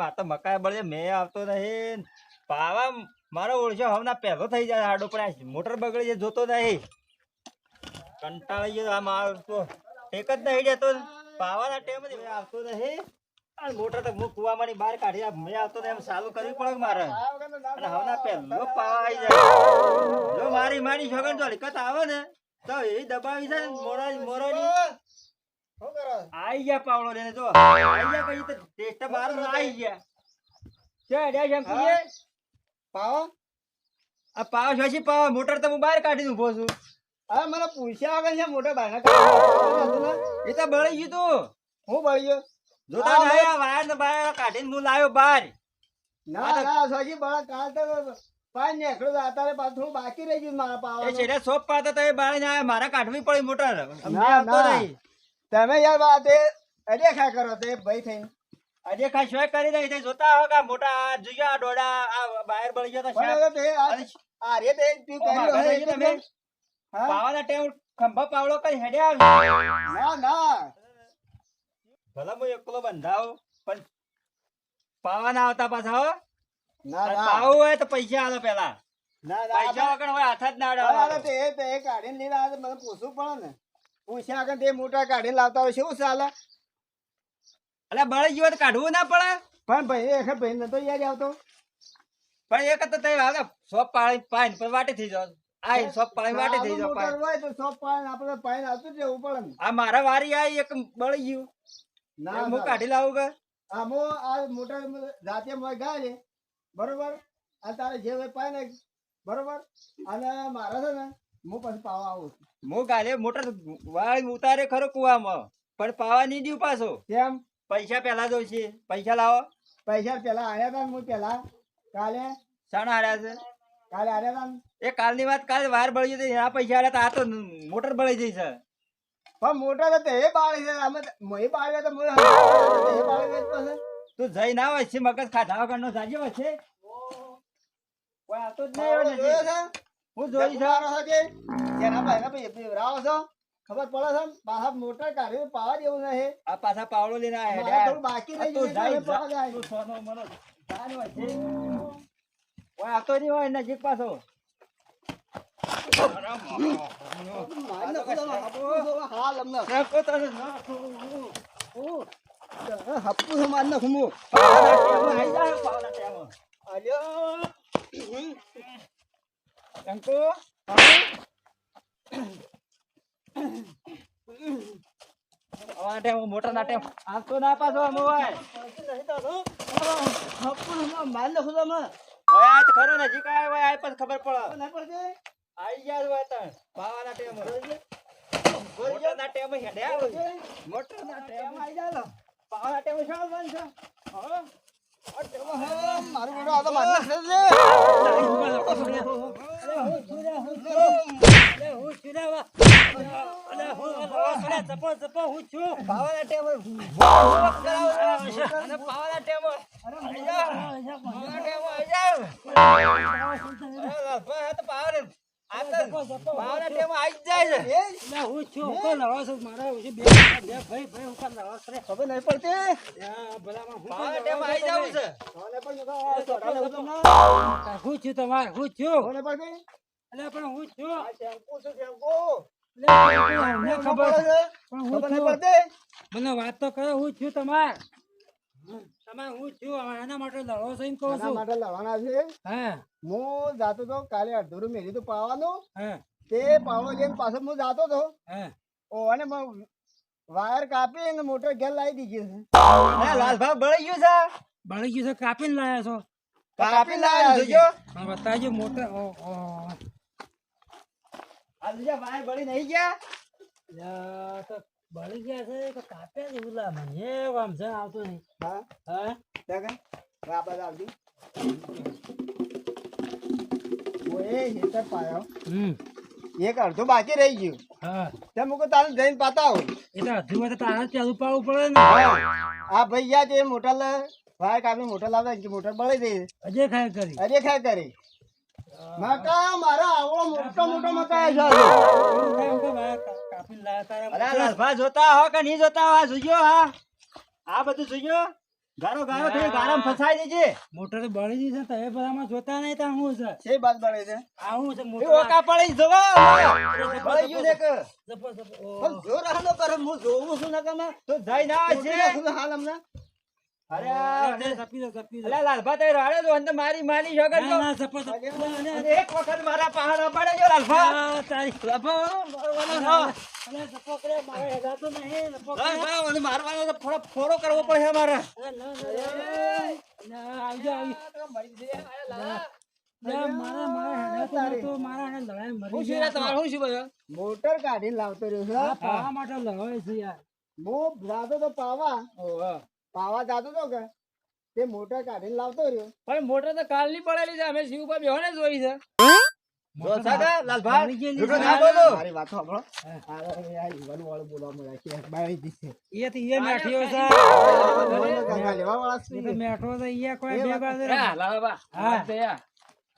માતા મકાઈ બળે મેં આવતો નહીં પાવા મારો ઓળશો હમણાં પહેલો થઈ જાય આડો પણ મોટર બગડી જાય જોતો નહીં કંટાળી ગયો આ માર તો એક જ નહીં જતો પાવાના ટેમ જ મેં આવતો નહીં અને મોટર તો હું કુવામાંની બહાર કાઢી મેં આવતો નહીં એમ ચાલુ કરવી પડે મારે અને હમણાં પહેલો પાવા આવી જાય જો મારી છગન જો લીકત આવે ને તો એવી દબાવી છે મોરાની આઈ ગયા પાવડો લેને જો આઈ ગયા કઈ તો ટેસ્ટ માર આઈ ગયા છે અડ્યા શંકુએ પાવો આ પાવ શશી પાવ મોટર તો હું બહાર કાઢી ઉભો છું હવે મને પૂછ્યા વગર છે મોટો બહાર કાઢી એ તો બળી ગયું તું હું બળ્યો જોતા નહીં આ વાયર ને બહાર કાઢીને હું લાવ્યો બહાર ના સોજી બળા કાલ તો પાણી નીકળ્યું અત્યારે પાછું બાકી રહી ગયું મારા એ પાવા છેડે સોપ પાતા તો એ બાળી ને મારા કાઢવી પડી મોટર ના, ના. તમે યાર વાત એ અડેખા કરો તે ભાઈ થઈને આજે ખાસ શોય કરી દઈ તે જોતા હો કે મોટા આ જોયા આ ડોડા આ બહાર બળી ગયો તો પણ હવે તે આ રે તે તું કર્યું હવે એટલે તમે હા? પાવાના ટેમ ખંભા પાવડો કરી હેડે આવી ના ના ભલા હું એકલો બંધાવ પણ પાવાના આવતા પાછા હો ના ના પાવું હોય તો પૈસા આલો પેલા ના પૈસા વગર હોય હાથ જ ના અરે અડાડવાનો. તે કાઢીને લઈને આવે તો મને પૂછવું પડે ને પૂછ્યા આગળ તે મોટા કાઢીને લાવતા હોય શું ચાલે અલ્યા બળી ગયો તો કાઢવું ના પડે પણ ભાઈ એક ભાઈ નતો યાદ આવતો પણ એક તો તઈ આવે સોપ પાણી પાણી પર વાટી થઈ જાવ આ સોપ પાણી વાટી થઈ જાવ મોટર હોય તો સોપ પાણી આપણે પાણી આવતું જ રહેવું પડે ને આ મારા વારી આવી એક બળી ગયું ના હું કાઢી લાવું કે આમો આ મોટર જાતે મોય ગાય બરોબર આ તારે જે હોય પાય ને બરોબર અને મારા છે ને હું પછી પાવા આવું છું. હું ગાલે મોટર વાળી ઉતારે ખરો કુવામાં પણ પાવા નહીં દઉં પાછો કેમ પૈસા પેલા જોઈશે પૈસા લાવો પૈસા પેલા આયા હતા ને હું પેલા કાલે શાના હાર્યા છે આયા હતા ને એ કાલની વાત કાલે વાર બળી જતી એના પૈસા હાર્યા તા આ તો મોટર બળી જઈ છે પણ મોટર તો એ બાળી છે અમે મોય બાળ્યો તો મોય એ બાળી ગઈ પછી તું જઈ ના હોય છે મગજ ખાધા વગરનો જાજો હોય છે કોઈ આવતો જ નહીં હોય જોયો નથી. છે હું જોઈ છે જગુમારો છે કે જેના ભાઈના ભાઈ રાવ છો ખબર પડે છે બહાર મોટર કાઢી પાવા જેવું નહીં આ પાછા પાવડો લઈને મારે આયા થોડું બાકી રહી તું ગયું જાય એટલે પાવા જાય. તું સોનો મનો જાન હોય છે કોઈ આવતો નહીં હોય નજીક પાછો મારી નાખો તમે, હપ્પુ હાલ અમને. નાખો તને, નાખો. હપ્પુ છે મારી નાખું હું. પાવાના ટેમો આઈ જાય, પાવાના ટેમો. અલ્યો. શંકુ, આવા ટેમો, મોટરના ટેમો. આવતો ના પાછો આમ હોય. હપ્પુ છે મારી નાખું તમે. હોય આ તો ખરો નજીક આવ્યો હોય, આ પછી ખબર પડે. નહીં પડતી? આઈ ગયા હોય તણ. પાવાના ટેમો. મોટરના ટેમો હેડ્યા હોય. મોટરના ટેમો આઈ જાય. પાવાના ટેમો શાલ બન છે. હા. મારું બેટો આ તો મારી નાખશે લે. પાવાના ટેમો. અને પાવાના ટેમો. આઈ જાઓ. પાવાના ટેમો આઈ જાઓ. અરે તો પાવર આ તો પાવાના ટેમો આઈ જ જાય છે. ખબર નહીં પડતી? પાવાના ટેમો આઈ જાવું છે. કોને પણ છોડા લેવું તમને? હું છું તમારે હું છું કોને પડતી? એટલે પણ હું છું આ શેમ્પુ છે, શેમ્પુ. મને ખબર છે પણ હું ખબર નહીં છું પડતી? મને વાત તો કરો હું છું તમારે તમારે હું છું હવે એના માટે લડો છો એમ કહું આના છું માટે લડવાના છે. હા હું જાતો તો કાલે અડધું મેરી તો પાવાનું હા તે પાવડો લઈને પાછો હું જાતો તો હા અને વાયર કાપી ને મોટર ઘેર લાવી દીધી છે. અરે લાલભાઈ બળી ગયું છે. બળી ગયું છે કાપીને લાયા છો કાપી લાવ્યા જોજો. હા બતાવજો મોટર આ જોજો વાય બળી નહીં ગયા. તો બળી ગયા છે તો કાપ્યા છે ઉલા મને આમ છે આવતું નહીં હા હા દેખ આ બાજુ આવજી. ઓએ હેતર પાયો એક અડધું બાકી રહી ગયું હા તે મુકો તારે જઈને પાતાવ. એટલે હજુ તો તારા ચાલુ પાડવું પડે ને આ ભાઈ યા જે મોટર વાયર કાપી મોટર લાવતા કે મોટર બળી દે અજય ખાય કરી અરે ખાય કરી મકા મારા આવડો મોટો મોટો મકા છે. કાપીને લાયા તારા અરે લાલભાઈ જોતા હો કે નહીં જોતા હો? આ જોજો હા આ બધું જોજો. ગારો ગારો થઈ ગારામાં ફસાઈ દેજે મોટર તો બળી ગઈ છે તો એ બધામાં જોતા નહીં તા હું છે છે બાદ બળે છે આવું છે એ મોટર ઓકા પડી જોવો પડી ગયું દેખ જબર જબર પણ જો રાહનો કરે હું જોઉં છું ને તમે તો જઈ ના છે છે હાલ હમણાં અરે જપી દો જપી દો અલા લાલભા તે રાડે તો અંદર મારી માની શગર ના તો ના જપો જપો અને એક વખત મારા પહાડ પડે જો લાલભા તારી લાલભા અલે જપો કરે મારે હેગાતો નહીં જપો કરે મને મારવાનો તો ફોડો કરવો પડે મારે ના આવજો મારા મારા હેગાતો તો મારા હેને લડાઈ મરી ગયા તમારું શું બધું મોટર કાઢીને લાવતો રહ્યો છે આ પાવા માટે લડાઈ છે યાર હું જાતો તો પાવા જાતો તો કે તે મોટર કાઢીને લાવતો રહ્યો પણ મોટર તો કાલની પડેલી છે અમે શિવ પર બેહોને જોઈ છે જો મોટર સાગા લાલભા મરી ગયેલી જુઠો છે. ના બોલો મારી વાત સાંભળો આ યુવાન વાળું બોલવા મળ્યા છે બાળી દીશે એ તો એ મેઠિયો છે લેવા વાળા એ તો મેઠો છે એ કોઈ બે બાજુ લાલભા હા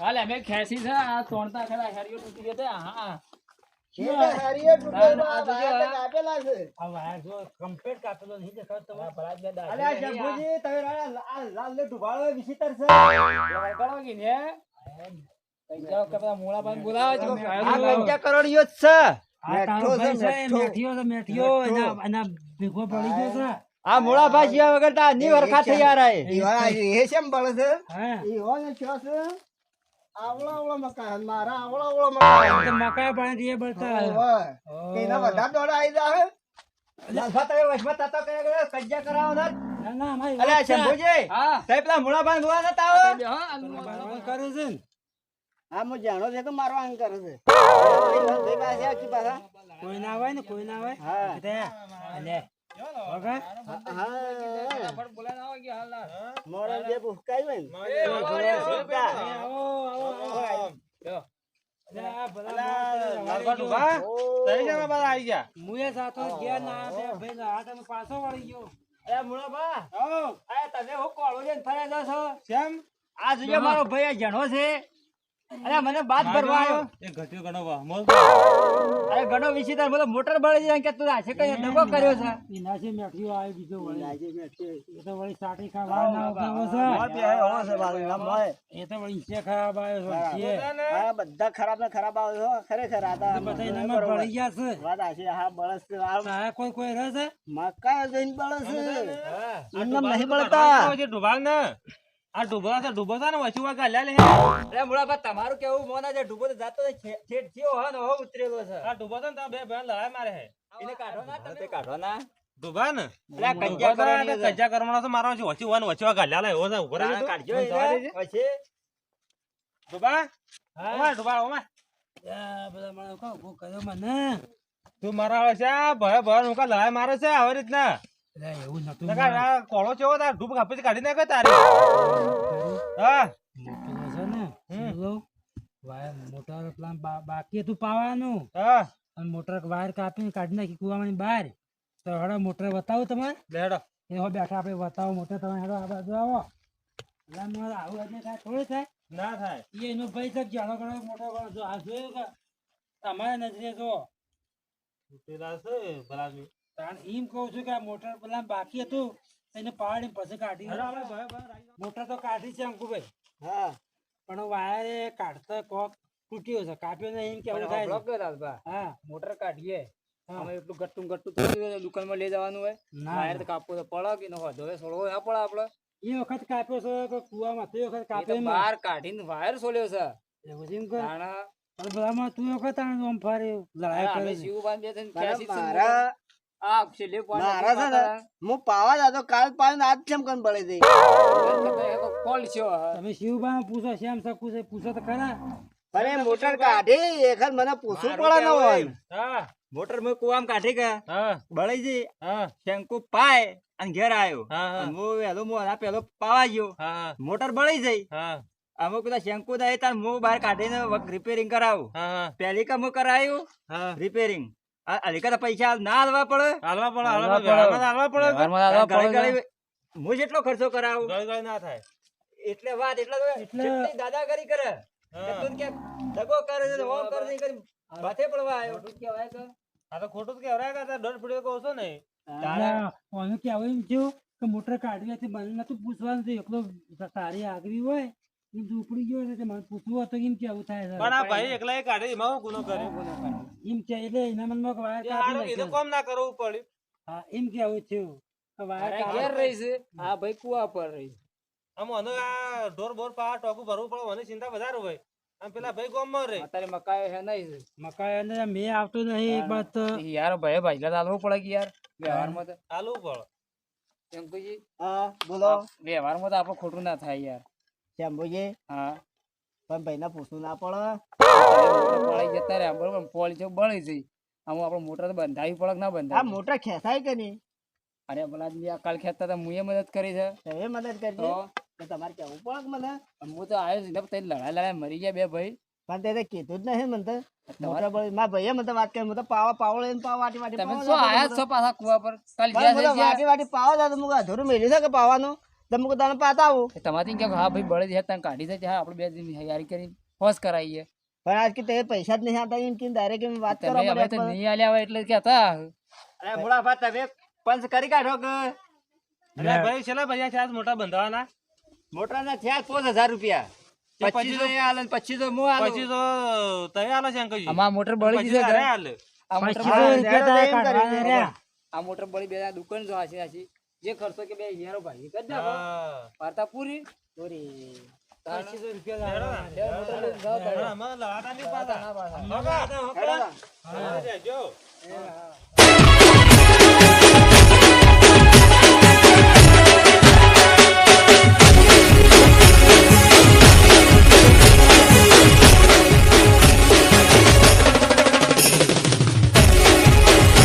કાલે અમે ખેસી છે આ તોણતા ખરા હેરિયો તૂટી ગયો હા આપેલા છે આ વાયર જો કમ્પ્લીટ કાપેલો નહીં દેખાતો તમારે અલે આ શંભુજી તમે આ લાલ ને ડુબાળો વિચિત્ર છે કરો કે ને પૈસા કપડા મોળા બાંધ બોલાવે છે આ 50 કરોડિયો જ છે આ તારો ભાઈ છે એ મેઠિયો છે મેઠિયો એના ભેગો પડી ગયો છે આ મોળા ભાષિયા વગર તા ની વરખા થઈ આ રહે એ કેમ બળે છે હા ઈવો ને છો છે આવળો મકાન મારા આવળો મકાન તો મકાઈ પાણી એ બળતા ઓય એના બધા દોડા આવી જાય લાલભા તમે વશમાં તાતો કરે કજ્જા કરાવો ને ના ના અમારી અલે આ શંભુજી હા તે પેલા મોળા બાંધ બોલા નતા આવો કરે છે ને હા હું જાણો છે કે મારો આંગ કરે છે ભાઈ પાસે આખી પાછા કોઈ ના આવે ને કોઈ ના આવે હા. તે અલે વગર હા મોરલ જે ભૂકાઈ હોય ને આવો આવો અલે આ બધા મુએ સાતો ગયા ના બે ભાઈ આ તમે પાછો વળી ગયો અરે મોળા બા આ તમે હું કોળો લઈને ફરે છો કેમ આ જોઈએ મારો ભાઈ આ જણો છે અરે મને બાદ ભરવા આવ્યો એ ઘટ્યો ઘણો વામો અરે ઘણો વિચિત્ર બોલો મોટર બળી જાય કે તું આશે કઈ દગો કર્યો છે એના છે મેઠિયો આવી બીજો વળી આજે બેઠી એ તો વળી સાટી ખાવા ના ઉગાવો છે મોય બે હો છે મારું નામ મોય એ તો વળી છે ખરાબ આવ્યો છે હા બધા ખરાબ ને ખરાબ આવે છે ખરેખર આ તો બધા એનામાં પડી ગયા છે વાત આ છે હા બળસ છે આ આ કોઈ રહે છે મકા જઈને બળસ છે એમને નહીં બળતા આ ડૂબા છે ડૂબો છે ને વચ્ચે વાગા લે અરે મોળા બા તમારું કેવું મોના જે ડૂબો તો જાતો છેટ થયો હા ને હો ઉતરેલો છે આ ડૂબો છે ને બે બેન લડાઈ મારે હે એને કાઢો ના તમે કાઢો ના ડૂબા ને અરે કજ્જા કરવાની છે. કજ્જા કરવાનો છે મારો વચ્ચે વચ્ચે વાગા લે એવો છે ઉભો હા, કાઢજો એને. પછી ડૂબા હા ડૂબા ઓમાં બધા મને કહો ભૂ કર્યો મને તું મારા આવે છે ભય ભય નું કા લડાઈ મારે છે આવી રીતના એવું નતું કોળો ચેવો તાર ડૂબ કાપી કાઢી નાખે તારી હા છે ને મોટર પ્લાન બાકી હતું પાવાનું હા અને મોટર વાયર કાપીને કાઢી નાખી કુવાની બહાર તો હેડો મોટર બતાવો તમારે હેડો એ હો બેઠા આપણે બતાવો મોટર તમે હેડો આ બાજુ આવો એટલે મારે આવું એટલે થાય થોડું થાય ના થાય એનો ભાઈ છે જાણો ગણો મોટો ગણો જો આ જોયું કે તમારા નજરે જો એમ કહું છું કે આ મોટર પેલા બાકી હતું એને પાડી પછી કાઢી મોટર તો કાઢી છે અંકુભાઈ હા પણ વાયર એ કાઢતા કોક તૂટ્યો છે કાપ્યો નહીં એમ કેવું થાય છે. હા મોટર કાઢીએ હા. અમે એટલું ગટ્ટું ગટ્ટું થોડું દુકાનમાં લઈ જવાનું હોય ના વાયર તો કાપવો તો પડે કે ન હોય હવે છોડવો ના પડે આપડે એ વખત કાપ્યો છે કે કુવામાં તે વખત એ તો કાપ્યો બહાર કાઢીને વાયર છોલ્યો છે એવું છે એમ કર તાણા પણ બધામાં તું વખત આમ ફરે લડાઈ અમે કરે છે. શિવબાન બે થઈને મારા- ખેંચી જ છે મારા આ છેલ્લે point મારા છે ને પાછળ હું પાવા જાતો કાલ પાડીને આજ કેમ કન બળી દઈ કોલ છે તમે શિવબા પૂછો શ્યામ શકું છે પૂછો તો ખરા પણ એ મોટર કાઢી એખર મને પૂછવું પડે ન હોય હા મોટર મેં કુવામ કાઢી ગયા હા બળી જઈ હા શેંકુ પાય અને ઘેર આવ્યો હા, હા. અને હું વહેલો મોડા પેલો પાવા ગયો હા મોટર બળી જઈ હા અમુક બધા શેંકુ દે તાર હું બહાર કાઢીને રિપેરિંગ કરાવું હા પહેલી કામ કરાયું હા રિપેરિંગ અલીકા પૈસા ના હાલવા પડે હાલવા પડે હાલવા હાલવા પડે ગાળી ગાળી હું જેટલો ખર્ચો કરાવું ગળી ના થાય એટલે વાત એટલે દાદાગીરી કરે કે તું કે દગો કરે છે ઓમ કરે છે કરી માથે પડવા આવ્યો કહેવાય કે આ તો ખોટું જ કહેવાય કે દોઢ પીડ્યો કહો છો ને તારા ઓનું કેવું એમ થયું કે મોટર કાઢવી હતી મને નતું પૂછવાનું તો એકલો તારી આગવી હોય એમ ઝૂંપડી ગયો એટલે મને પૂછવું હતું એમ કેવું થાય છે પણ આ ભાઈ એકલા કાઢે એમાં હું ગુનો કર્યો એમ કે એટલે એના મનમાં કે વાયર એ કાઢી હારું કીધું નાખ્યો. કોમ ના કરવું પડ્યું હા એમ કેવું થયું કે વાયર ઘેર કાઢી- રહી છે આ ભાઈ કુવા પર રહી છે. આમ મને આ ઢોર બોર પાવા ટોકું ભરવું પડે મને ચિંતા વધારે હોય આમ પેલા ભાઈ ગોમમાં રહે અત્યારે મકાઈ હે નહીં છે. મકાઈ અને મેં આવતો નહીં એક બાદ તો યાર ભાઈ ભાઈલા ચાલવું પડે કે યાર વ્યવહારમાં તો હાલવું પડે શંકુજી હા બોલો વ્યવહારમાં તો આપણે ખોટું ના થાય યાર. શંભુજી હા પણ ભાઈને પૂછવું ના પડે પડાઈ જતા રહ્યા બરોબર પોલી છે બળી જઈ આમ આપણે મોટર તો બંધાવી પડે કે ના આ બંધાવી મોટર ખેંચાય કે નહીં અરે પેલા જે આ કાલ ખેંચતા હતા મુએ મદદ કરી છે તમે મદદ કરજે તો તો તમારે કેવું પડે કે મને હું તો આવ્યો છું એટલે લડાઈ મરી ગયા બે ભાઈ પણ તે કીધું જ નહીં મને તો મોટર બળી મારા ભાઈએ મને તો વાત કરી હું તો પાવો લઈને પાવ વાટી વાટી તમે પાવા શું જતો આયા હતો. છો પાછા કુવા પર કાલ પણ હું તો જ્યાં વાટી વાટી પાવા જતો મુક અધૂરું મેલ્યું છે કે પાવાનું તો મુક તને પાતા આવું તમારી કે હા ભાઈ બળી જાય તમે કાઢી જાય હા આપણે બે દિન યારી કરી ફોસ કરાવીએ પણ આજ કે તે પૈસા જ નહીં આવતા એમ કે ડાયરેક્ટ એમ વાત તમે કરવા હવે તો પડે નહીં આલ્યા હોય એટલે કહેતા અરે મુળાભા તમે પંચ કરી કાઢો કે એટલે ભાઈ છેલ્લા ભૈયા છે આજ મોટા બંધાવાના મોટરના થયા 5000 રૂપિયા તે 25 એ આલે 25 તો હું આલું. પછી તો તય આલે છે અંકલજી આમાં મોટર બળી પછી ગઈ છે તારે ઘર. હાલે. આ મોટર પચીસો બળી- રૂપિયા તારે એમ કાઢવાના કર્યું. રહ્યા. આ મોટર બળી બે દુકાન જો હાસી હાસી જે ખર્ચો કે બે યારો ભાઈ કરી નાખો હા. વાર્તા પૂરી પચીસો રૂપિયા લાવવાના. બે મોટર લઈને જાઓ તમે. આમાં લવાતા નહીં પાછા. ના પાછા. હોકા. હેડો. હા, રહેજો. હા.